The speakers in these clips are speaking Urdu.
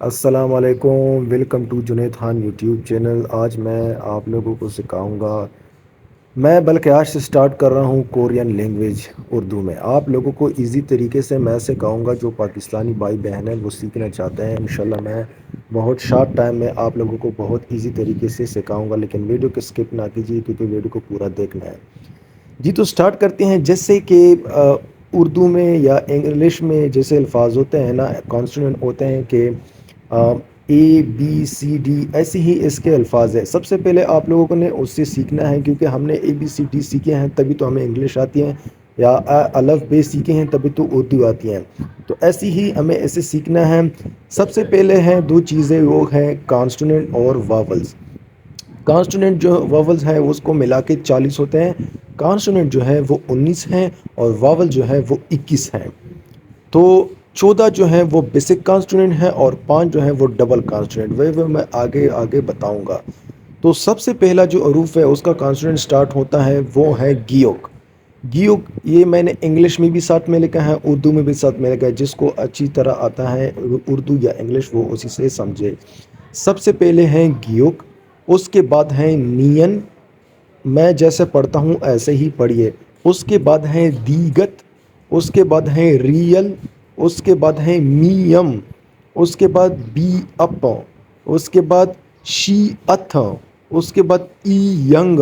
السلام علیکم، welcome to Junaid Khan YouTube channel. آج میں آپ لوگوں کو سکھاؤں گا، میں بلکہ آج سے سٹارٹ کر رہا ہوں کورین لینگویج اردو میں۔ آپ لوگوں کو ایزی طریقے سے میں سکھاؤں گا، جو پاکستانی بھائی بہن ہیں وہ سیکھنا چاہتے ہیں انشاءاللہ میں بہت شارٹ ٹائم میں آپ لوگوں کو بہت ایزی طریقے سے سکھاؤں گا، لیکن ویڈیو کو اسکپ نہ کیجیے کیونکہ ویڈیو کو پورا دیکھنا ہے۔ جی تو سٹارٹ کرتے ہیں۔ جیسے کہ اردو میں یا انگلش میں جیسے الفاظ ہوتے ہیں نا، کانسوننٹ ہوتے ہیں کہ اے بی سی ڈی، ایسے ہی اس کے الفاظ ہیں۔ سب سے پہلے آپ لوگوں نے اس سے سیکھنا ہے، کیونکہ ہم نے اے بی سی ڈی سیکھے ہیں تبھی تو ہمیں انگلش آتی ہے، یا الف بے سیکھے ہیں تبھی تو اردو آتی ہیں۔ تو ایسی ہی ہمیں اسے سیکھنا ہے۔ سب سے پہلے ہیں دو چیزیں، وہ ہیں کانسٹوننٹ اور واولز۔ کانسٹوننٹ جو واولز ہیں اس کو ملا کے 40 ہوتے ہیں، کانسوننٹ جو ہے وہ 19 ہیں، اور واول جو ہے وہ 21 ہیں۔ تو 14 جو ہیں وہ بیسک کانسٹوننٹ ہیں، اور 5 جو ہیں وہ ڈبل کانسٹوننٹ۔ وہ میں آگے آگے بتاؤں گا۔ تو سب سے پہلا جو حروف ہے اس کا کانسوننٹ سٹارٹ ہوتا ہے وہ ہے گیوک۔ گیوک یہ میں نے انگلش میں بھی ساتھ میں لکھا ہے، اردو میں بھی ساتھ میں لکھا ہے۔ جس کو اچھی طرح آتا ہے اردو یا انگلش وہ اسی سے سمجھے۔ سب سے پہلے ہیں گیوک، اس کے بعد ہیں نین، میں جیسے پڑھتا ہوں ایسے ہی پڑھیے۔ اس کے بعد ہیں دیگت، اس کے بعد ہیں ریل، اس کے بعد ہیں میم، اس کے بعد بی اپ، اس کے بعد شی اتھ، اس کے بعد ای ینگ،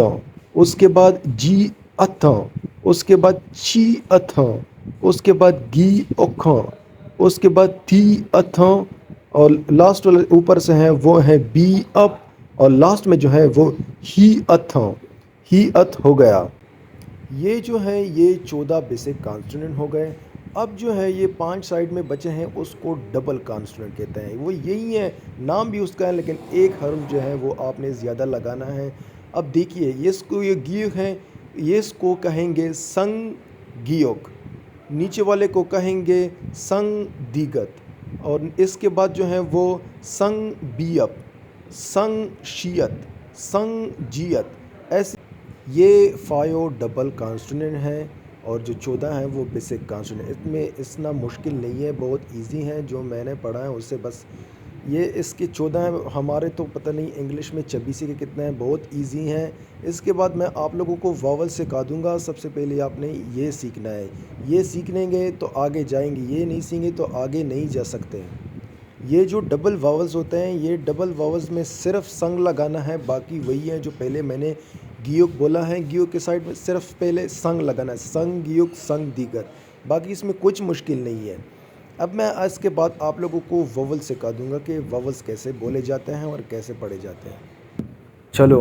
اس کے بعد جی اتھ، اس کے بعد چی اتھ، اس کے بعد گی اکھ، اس کے بعد تھی اتھ، اور لاسٹ والے اوپر سے ہیں وہ ہے بی اپ، اور لاسٹ میں جو ہے وہ ہی اتھ، ہی اتھ ہو گیا۔ یہ جو ہے یہ 14 بیسک کانسٹوننٹ ہو گئے۔ اب جو ہے یہ 5 سائڈ میں بچے ہیں، اس کو ڈبل کانسٹوننٹ کہتے ہیں۔ وہ یہی ہے، نام بھی اس کا ہے، لیکن ایک حرف جو ہے وہ آپ نے زیادہ لگانا ہے۔ اب دیکھیے اس کو، یہ گیوک ہیں، یہ اس کو کہیں گے سنگ گیوک، نیچے والے کو کہیں گے سنگ دیگت، اور اس کے بعد جو ہے وہ سنگ بی اپ، سنگ شیت، سنگ جیت، ایسے یہ 5 ڈبل کانسٹوننٹ ہیں، اور جو 14 ہیں وہ بیسک کانسٹوننٹ۔ اس میں اتنا مشکل نہیں ہے، بہت ایزی ہیں، جو میں نے پڑھا ہے اس سے بس یہ اس کے 14 ہیں۔ ہمارے تو پتہ نہیں انگلش میں 26 کے کتنے ہیں، بہت ایزی ہیں۔ اس کے بعد میں آپ لوگوں کو واول سکھا دوں گا۔ سب سے پہلے آپ نے یہ سیکھنا ہے، یہ سیکھ لیں گے تو آگے جائیں گے، یہ نہیں سیکھیں گے تو آگے نہیں جا سکتے۔ یہ جو ڈبل واولز ہوتے ہیں، یہ ڈبل واولز میں صرف سنگ لگانا ہے، باقی وہی ہے جو پہلے میں نے گیوک بولا ہے۔ گیوک کے سائڈ میں صرف پہلے سنگ لگانا ہے، سنگ گیوک سنگ دیگر، باقی اس میں کچھ مشکل نہیں ہے۔ اب میں اس کے بعد آپ لوگوں کو واول سکھا دوں گا کہ واولز کیسے بولے جاتے ہیں اور کیسے پڑھے جاتے ہیں۔ چلو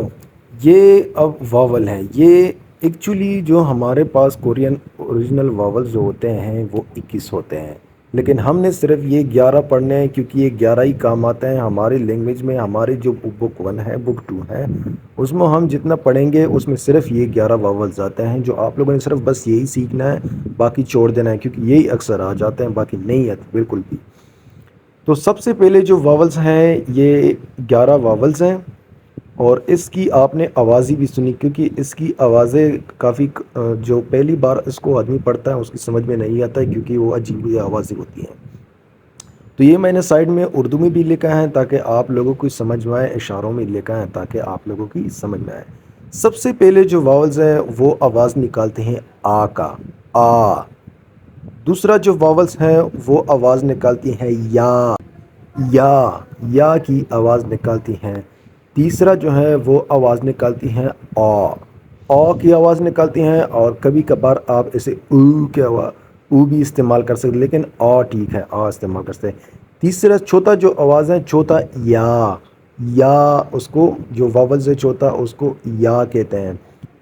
یہ اب واول ہے، یہ ایکچولی جو ہمارے پاس کورین اوریجنل واولز جو ہوتے ہیں وہ 21 ہوتے ہیں، لیکن ہم نے صرف یہ 11 پڑھنے ہیں، کیونکہ یہ 11 ہی کام آتے ہیں ہماری لینگویج میں۔ ہماری جو بک 1 ہے، بک 2 ہے، اس میں ہم جتنا پڑھیں گے اس میں صرف یہ 11 واولز آتے ہیں، جو آپ لوگوں نے صرف بس یہی سیکھنا ہے، باقی چھوڑ دینا ہے، کیونکہ یہی اکثر آ جاتے ہیں، باقی نہیں آتے بالکل بھی۔ تو سب سے پہلے جو واولز ہیں یہ 11 واولز ہیں، اور اس کی آپ نے آوازیں بھی سنی، کیونکہ اس کی آوازیں کافی جو پہلی بار اس کو آدمی پڑھتا ہے اس کی سمجھ میں نہیں آتا ہے، کیونکہ وہ عجیب آوازیں ہوتی ہیں۔ تو یہ میں نے سائڈ میں اردو میں بھی لکھا ہے تاکہ آپ لوگوں کو سمجھ میں آئے، اشاروں میں لکھا ہے تاکہ آپ لوگوں کی سمجھ میں آئے۔ سب سے پہلے جو واولز ہیں وہ آواز نکالتے ہیں آ کا، آ۔ دوسرا جو واولز ہیں وہ آواز نکالتی ہیں یا، یا کی آواز نکالتی ہیں۔ تیسرا جو ہے وہ آواز نکالتی ہیں آ کی آواز نکالتی ہیں، اور کبھی کبھار آپ اسے او کی آواز، او بھی استعمال کر سکتے، لیکن آ ٹھیک ہے، آ استعمال کر سکتے۔ تیسرا چوتھا جو آواز ہے، چوتھا یا اس کو جو واولز ہے چوتھا اس کو یا کہتے ہیں،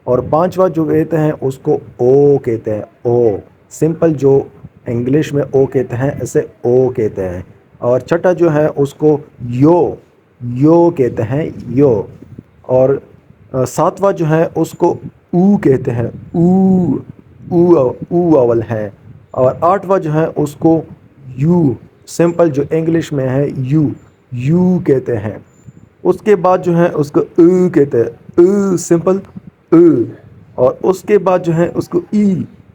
اور پانچواں جو کہتے ہیں اس کو او کہتے ہیں، او سمپل جو انگلش میں او کہتے ہیں اسے او کہتے ہیں، اور چھٹا جو ہے اس کو یو کہتے ہیں، یو، اور ساتواں جو ہے اس کو او کہتے ہیں، او واول ہے، اور آٹھواں جو ہے اس کو یو سمپل جو انگلش میں ہے یو کہتے ہیں۔ اس کے بعد جو ہے اس کو کہتے ہیں، سمپل، اور اس کے بعد جو ہے اس کو ای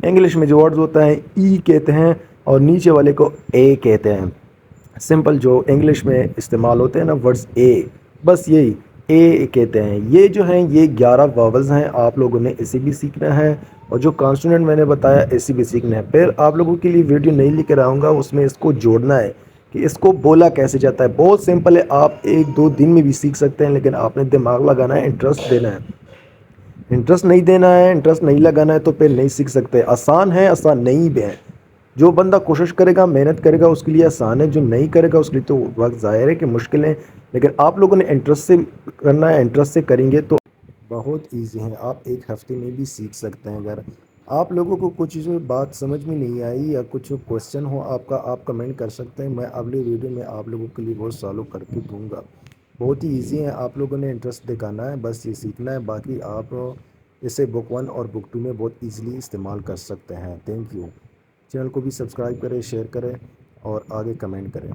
انگلش میں جو ورڈز ہوتا ہے ای کہتے ہیں، اور نیچے والے کو اے کہتے ہیں۔ سمپل جو انگلش میں استعمال ہوتے ہیں نا ورڈز اے، بس یہی اے کہتے ہیں. یہ جو ہیں یہ 11 واولز ہیں، آپ لوگوں نے اسے بھی سیکھنا ہے، اور جو کانسوننٹ میں نے بتایا اسے بھی سیکھنا ہے. پھر آپ لوگوں کے لیے ویڈیو نہیں لے کر آؤں گا، اس میں اس کو جوڑنا ہے کہ اس کو بولا کیسے جاتا ہے. بہت سمپل ہے، آپ ایک دو دن میں بھی سیکھ سکتے ہیں، لیکن آپ نے دماغ لگانا ہے، انٹرسٹ دینا ہے. انٹرسٹ نہیں دینا ہے، انٹرسٹ نہیں لگانا ہے تو پھر نہیں سیکھ سکتے. آسان ہے، آسان نہیں بھی ہے. جو بندہ کوشش کرے گا، محنت کرے گا، اس کے لیے آسان ہے. جو نہیں کرے گا اس کے لیے تو وقت ظاہر ہے کہ مشکل ہے. لیکن آپ لوگوں نے انٹرسٹ سے کرنا ہے، انٹرسٹ سے کریں گے تو بہت ایزی ہے. آپ ایک ہفتے میں بھی سیکھ سکتے ہیں. اگر آپ لوگوں کو کچھ بات سمجھ میں نہیں آئی یا کچھ کوشچن ہو آپ کا، آپ کمنٹ کر سکتے ہیں. میں اگلی ویڈیو میں آپ لوگوں کے لیے وہ سالو کر کے دوں گا. بہت ہی ایزی ہے، آپ لوگوں نے انٹرسٹ دکھانا ہے، بس یہ سیکھنا ہے. باقی آپ اسے بک 1 اور بک 2 میں بہت ایزیلی استعمال کر سکتے ہیں. Thank you. چینل کو بھی سبسکرائب کریں، شیئر کریں اور آگے کمنٹ کریں.